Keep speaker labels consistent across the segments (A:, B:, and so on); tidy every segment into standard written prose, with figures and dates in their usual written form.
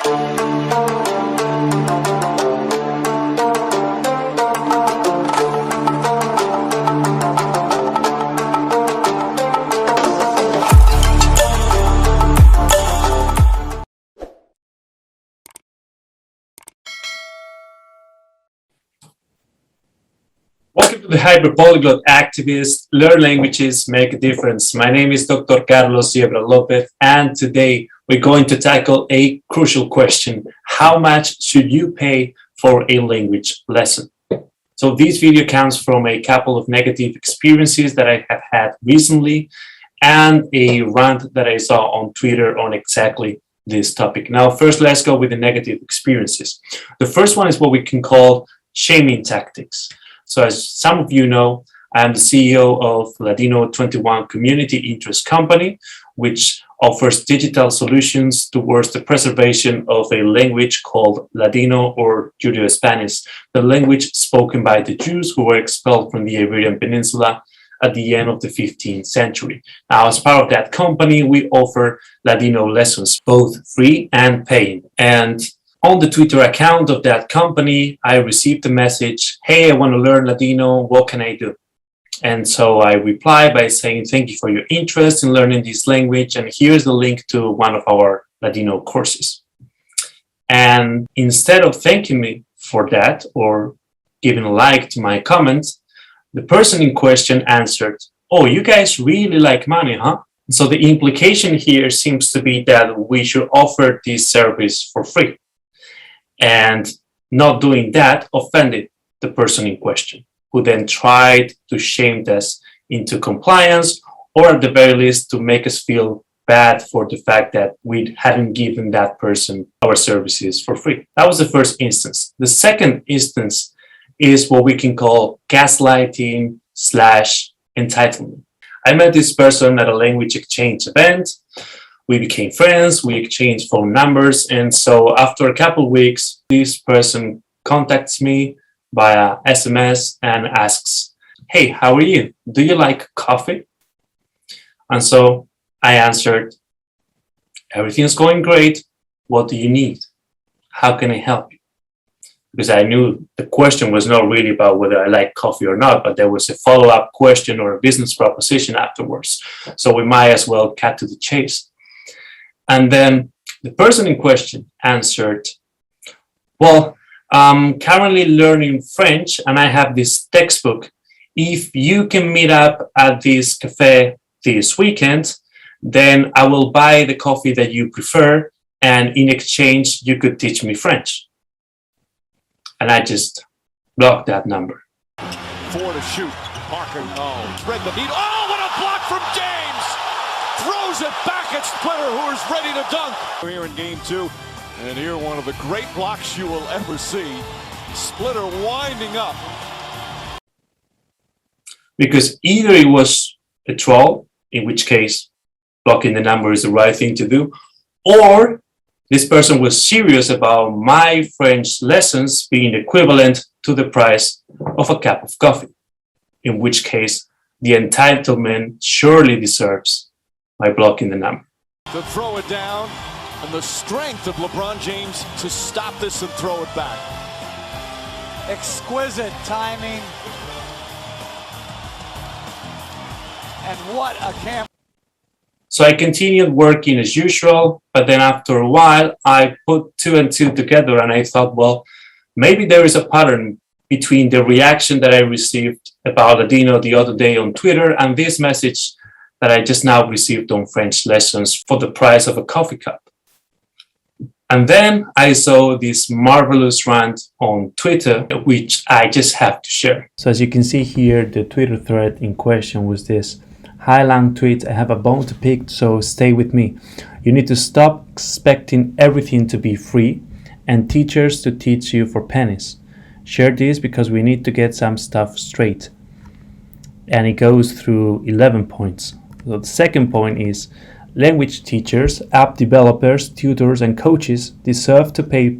A: Welcome to the Hyperpolyglot Activist, Learn Languages, Make a Difference. My name is Dr. Carlos Yebra Lopez, and today we're going to tackle a crucial question. How much should you pay for a language lesson? So this video comes from a couple of negative experiences that I have had recently and a rant that I saw on Twitter on exactly this topic. Now, first, let's go with the negative experiences. The first one is what we can call shaming tactics. So as some of you know, I'm the CEO of Latino 21 Community Interest Company, which offers digital solutions towards the preservation of a language called Ladino or Judeo-Spanish, the language spoken by the Jews who were expelled from the Iberian Peninsula at the end of the 15th century. Now, as part of that company, we offer Ladino lessons, both free and paying. And on the Twitter account of that company, I received a message, hey, I want to learn Ladino, what can I do? And so I replied by saying, thank you for your interest in learning this language, and here's the link to one of our Ladino courses. And instead of thanking me for that or giving a like to my comment, the person in question answered, oh, you guys really like money, huh? So the implication here seems to be that we should offer this service for free. And not doing that offended the person in question, who then tried to shame us into compliance, or at the very least to make us feel bad for the fact that we hadn't given that person our services for free. That was the first instance. The second instance is what we can call gaslighting / entitlement. I met this person at a language exchange event. We became friends, we exchanged phone numbers, and so after a couple of weeks, this person contacts me via SMS and asks, hey, how are you? Do you like coffee? And so I answered, everything's going great. What do you need? How can I help you? Because I knew the question was not really about whether I like coffee or not, but there was a follow-up question or a business proposition afterwards. So we might as well cut to the chase. And then the person in question answered, well, I'm currently learning French and I have this textbook. If you can meet up at this cafe this weekend, then I will buy the coffee that you prefer, and in exchange, you could teach me French. And I just blocked that number.
B: 4 to shoot. Parker, thread the needle. Oh, what a block from James! Throws it back at Splitter, who is ready to dunk. We're here in game 2, and here one of the great blocks you will ever see. Splitter winding up.
A: Because either it was a troll, in which case blocking the number is the right thing to do, or this person was serious about my French lessons being equivalent to the price of a cup of coffee, in which case the entitlement surely deserves by blocking the number.
B: To throw it down, and the strength of LeBron James to stop this and throw it back.
C: Exquisite timing. And what a camp.
A: So I continued working as usual, but then after a while, I put 2 and 2 together and I thought, well, maybe there is a pattern between the reaction that I received about Ladino the other day on Twitter and this message that I just now received on French lessons for the price of a coffee cup. And then I saw this marvelous rant on Twitter, which I just have to share. So as you can see here, the Twitter thread in question was this. Hi Lang tweet, I have a bone to pick, so stay with me. You need to stop expecting everything to be free and teachers to teach you for pennies. Share this because we need to get some stuff straight. And it goes through 11 points. So the second point is language teachers, app developers, tutors, and coaches deserve to be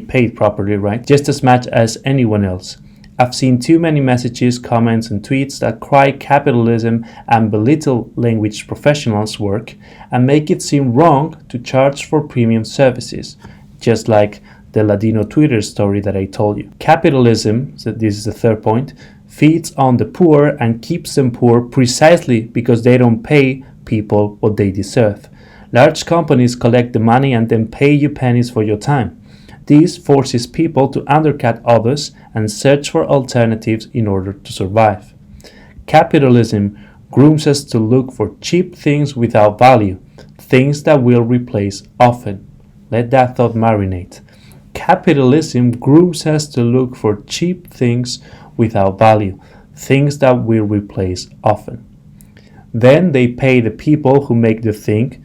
A: paid properly, right? Just as much as anyone else.
D: I've seen too many messages, comments, and tweets that cry capitalism and belittle language professionals' work and make it seem wrong to charge for premium services, just like the Ladino Twitter story that I told you. Capitalism, so this is the third point, feeds on the poor and keeps them poor precisely because they don't pay people what they deserve. Large companies collect the money and then pay you pennies for your time. This forces people to undercut others and search for alternatives in order to survive. Capitalism grooms us to look for cheap things without value, things that will replace often. Let that thought marinate. Capitalism grooms us to look for cheap things without value, things that will replace often. Then they pay the people who make the thing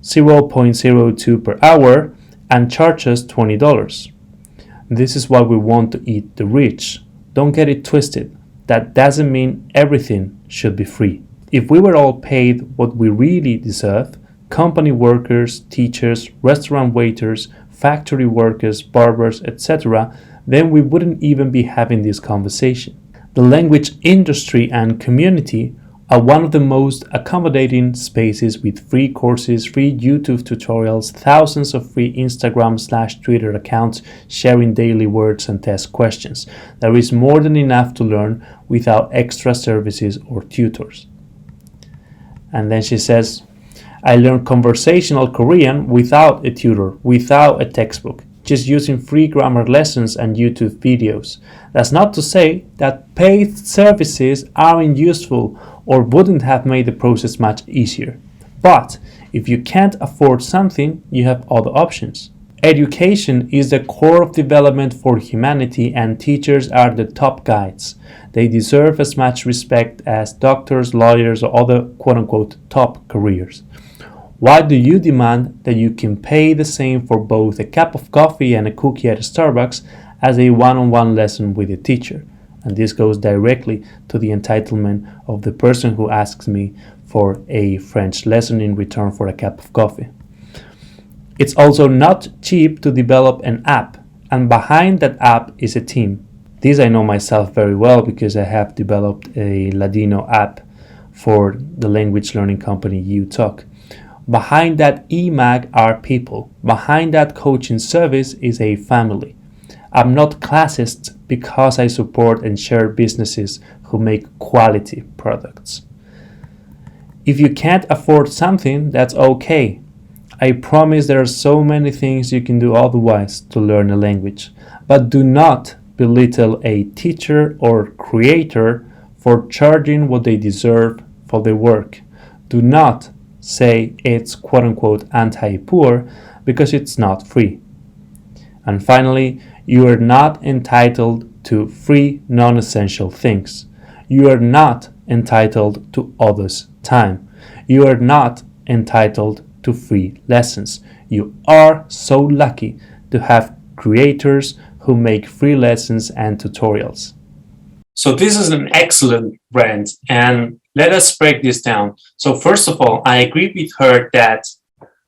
D: $0.02 per hour and charge us $20. This is why we want to eat the rich. Don't get it twisted. That doesn't mean everything should be free. If we were all paid what we really deserve, company workers, teachers, restaurant waiters, factory workers, barbers, etc., then we wouldn't even be having this conversation. The language industry and community are one of the most accommodating spaces with free courses, free YouTube tutorials, thousands of free Instagram/Twitter accounts sharing daily words and test questions. There is more than enough to learn without extra services or tutors. And then she says, I learned conversational Korean without a tutor, without a textbook, just using free grammar lessons and YouTube videos. That's not to say that paid services aren't useful or wouldn't have made the process much easier. But if you can't afford something, you have other options. Education is the core of development for humanity, and teachers are the top guides. They deserve as much respect as doctors, lawyers, or other quote-unquote top careers. Why do you demand that you can pay the same for both a cup of coffee and a cookie at Starbucks as a one-on-one lesson with a teacher? And this goes directly to the entitlement of the person who asks me for a French lesson in return for a cup of coffee. It's also not cheap to develop an app, and behind that app is a team. This I know myself very well because I have developed a Ladino app for the language learning company UTalk. Behind that eMag are people. Behind that coaching service is a family. I'm not classist because I support and share businesses who make quality products. If you can't afford something, that's okay. I promise there are so many things you can do otherwise to learn a language. But do not belittle a teacher or creator for charging what they deserve for their work. Do not say it's quote-unquote anti-poor because it's not free. And finally, you are not entitled to free non-essential things. You are not entitled to others' time. You are not entitled to free lessons. You are so lucky to have creators who make free lessons and tutorials.
A: So this is an excellent brand, and let us break this down. So first of all, I agree with her that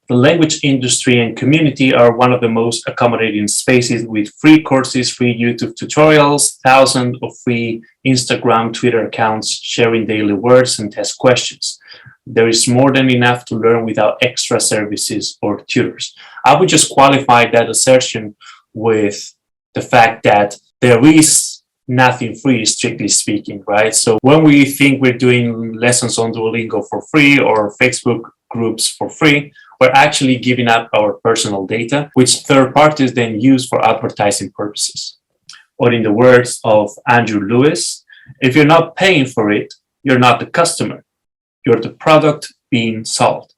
A: the language industry and community are one of the most accommodating spaces with free courses, free YouTube tutorials, thousands of free Instagram, Twitter accounts sharing daily words and test questions. There is more than enough to learn without extra services or tutors. I would just qualify that assertion with the fact that there is nothing free, strictly speaking, right? So when we think we're doing lessons on Duolingo for free or Facebook groups for free, we're actually giving up our personal data, which third parties then use for advertising purposes. Or in the words of Andrew Lewis, if you're not paying for it, you're not the customer. You're the product being sold.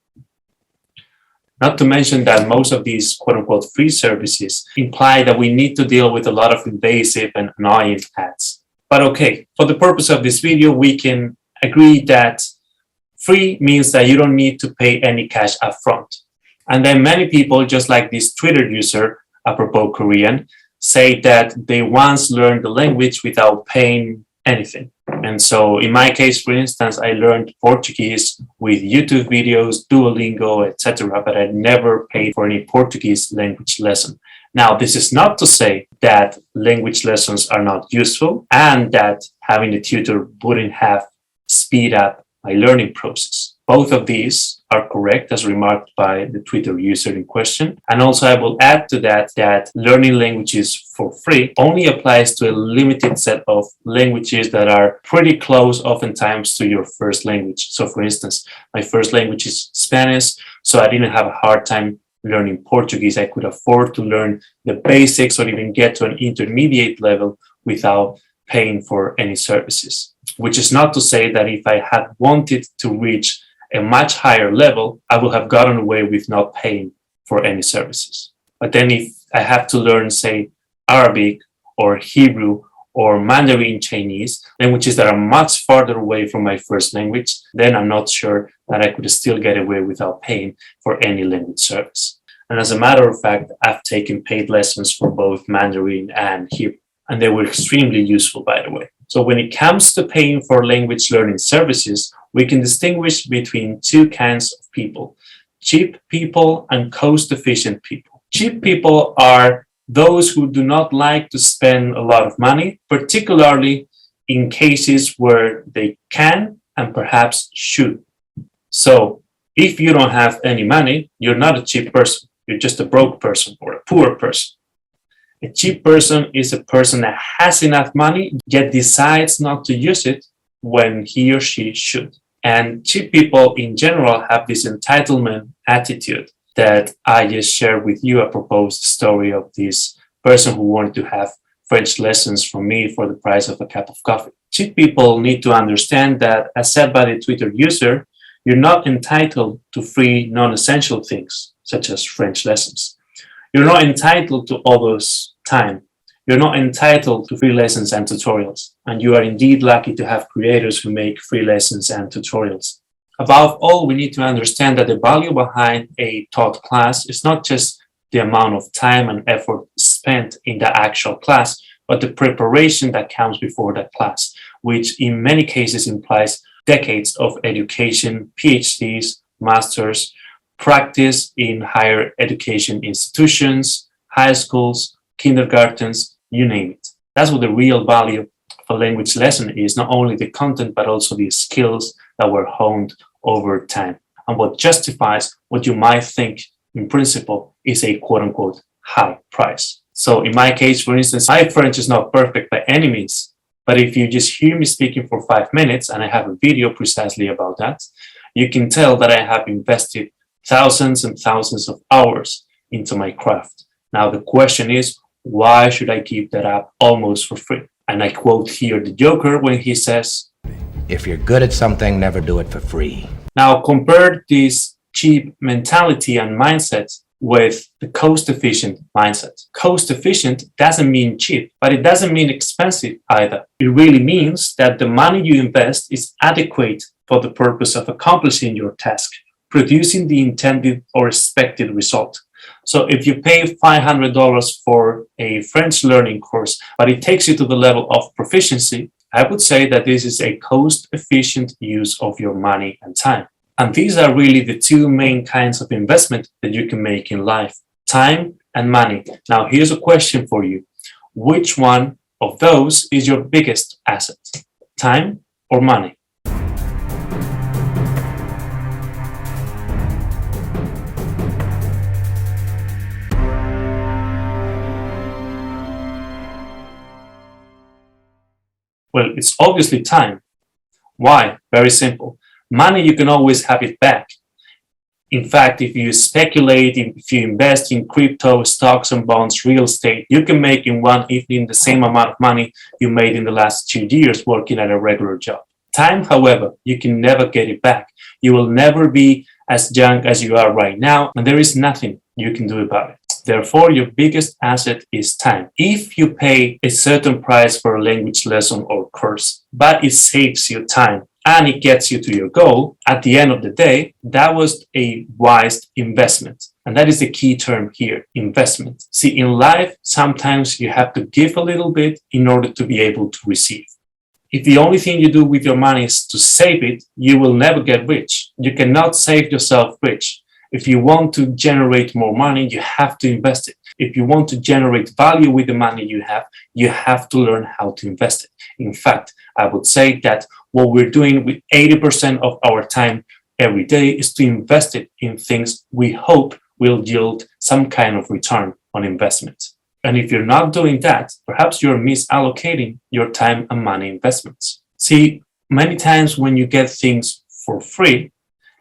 A: Not to mention that most of these quote-unquote free services imply that we need to deal with a lot of invasive and annoying ads. But okay, for the purpose of this video, we can agree that free means that you don't need to pay any cash upfront. And then many people, just like this Twitter user, apropos Korean, say that they once learned the language without paying anything. And so in my case, for instance, I learned Portuguese with YouTube videos, Duolingo, etc., but I never paid for any Portuguese language lesson. Now, this is not to say that language lessons are not useful and that having a tutor wouldn't have speed up my learning process. Both of these are correct, as remarked by the Twitter user in question. And also I will add to that learning languages for free only applies to a limited set of languages that are pretty close oftentimes to your first language. So for instance, my first language is Spanish, so I didn't have a hard time learning Portuguese. I could afford to learn the basics or even get to an intermediate level without paying for any services. Which is not to say that if I had wanted to reach a much higher level, I would have gotten away with not paying for any services. But then if I have to learn, say, Arabic or Hebrew or Mandarin Chinese, languages that are much farther away from my first language, then I'm not sure that I could still get away without paying for any language service. And as a matter of fact, I've taken paid lessons for both Mandarin and Hebrew, and they were extremely useful, by the way. So when it comes to paying for language learning services, we can distinguish between two kinds of people: cheap people and cost-efficient people. Cheap people are those who do not like to spend a lot of money, particularly in cases where they can and perhaps should. So if you don't have any money, you're not a cheap person. You're just a broke person or a poor person. A cheap person is a person that has enough money, yet decides not to use it when he or she should. And cheap people in general have this entitlement attitude that I just shared with you. I proposed the story of this person who wanted to have French lessons from me for the price of a cup of coffee. Cheap people need to understand that, as said by the Twitter user, you're not entitled to free non-essential things, such as French lessons. You're not entitled to others' time. You're not entitled to free lessons and tutorials. And you are indeed lucky to have creators who make free lessons and tutorials. Above all, we need to understand that the value behind a taught class is not just the amount of time and effort spent in the actual class, but the preparation that comes before that class, which in many cases implies decades of education, PhDs, masters, practice in higher education institutions, high schools, kindergartens, you name it. That's what the real value of a language lesson is, not only the content, but also the skills that were honed over time. And what justifies what you might think in principle is a quote-unquote high price. So in my case, for instance, my French is not perfect by any means, but if you just hear me speaking for 5 minutes, and I have a video precisely about that, you can tell that I have invested thousands and thousands of hours into my craft. Now the question is, why should I give that up almost for free? And I quote here the Joker when he says,
E: "If you're good at something, never do it for free."
A: Now compare this cheap mentality and mindset with the cost-efficient mindset. Cost-efficient doesn't mean cheap, but it doesn't mean expensive either. It really means that the money you invest is adequate for the purpose of accomplishing your task, producing the intended or expected result. So if you pay $500 for a French learning course, but it takes you to the level of proficiency, I would say that this is a cost-efficient use of your money and time. And these are really the two main kinds of investment that you can make in life: time and money. Now, here's a question for you. Which one of those is your biggest asset? Time or money? Well, it's obviously time. Why? Very simple. Money, you can always have it back. In fact, if you speculate, if you invest in crypto, stocks and bonds, real estate, you can make in one evening the same amount of money you made in the last 2 years working at a regular job. Time, however, you can never get it back. You will never be as young as you are right now, and there is nothing you can do about it. Therefore, your biggest asset is time. If you pay a certain price for a language lesson or course, but it saves you time and it gets you to your goal, at the end of the day, that was a wise investment. And that is the key term here, investment. See, in life, sometimes you have to give a little bit in order to be able to receive. If the only thing you do with your money is to save it, you will never get rich. You cannot save yourself rich. If you want to generate more money, you have to invest it. If you want to generate value with the money you have to learn how to invest it. In fact, I would say that what we're doing with 80% of our time every day is to invest it in things we hope will yield some kind of return on investment. And if you're not doing that, perhaps you're misallocating your time and money investments. See, many times when you get things for free,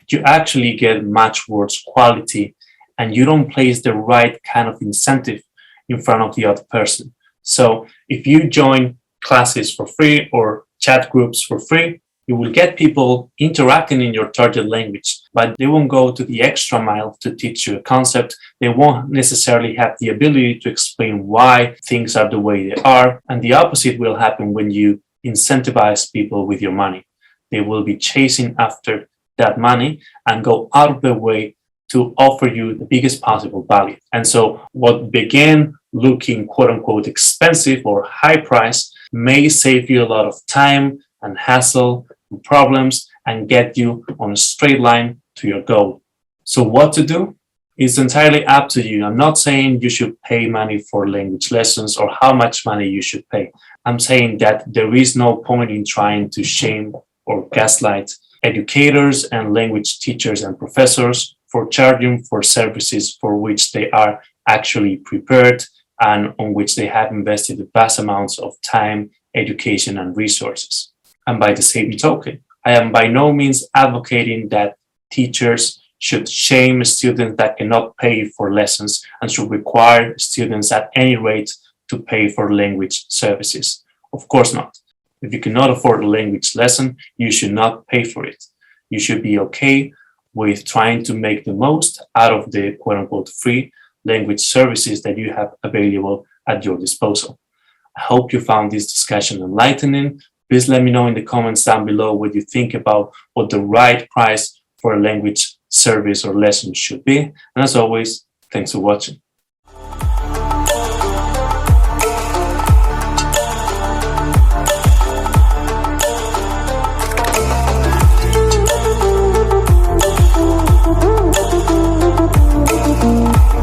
A: you actually get much worse quality and you don't place the right kind of incentive in front of the other person. So if you join classes for free or chat groups for free, you will get people interacting in your target language, but they won't go to the extra mile to teach you a concept. They won't necessarily have the ability to explain why things are the way they are. And the opposite will happen when you incentivize people with your money. They will be chasing after that money and go out of their way to offer you the biggest possible value. And so what began looking quote unquote expensive or high price may save you a lot of time and hassle and problems and get you on a straight line to your goal. So what to do? It's entirely up to you. I'm not saying you should pay money for language lessons or how much money you should pay. I'm saying that there is no point in trying to shame or gaslight educators and language teachers and professors for charging for services for which they are actually prepared and on which they have invested vast amounts of time, education, and resources. And by the same token, I am by no means advocating that teachers should shame students that cannot pay for lessons and should require students at any rate to pay for language services. Of course not. If you cannot afford a language lesson, you should not pay for it. You should be okay with trying to make the most out of the quote-unquote free language services that you have available at your disposal. I hope you found this discussion enlightening. Please let me know in the comments down below what you think about what the right price for a language service or lesson should be. And as always, thanks for watching.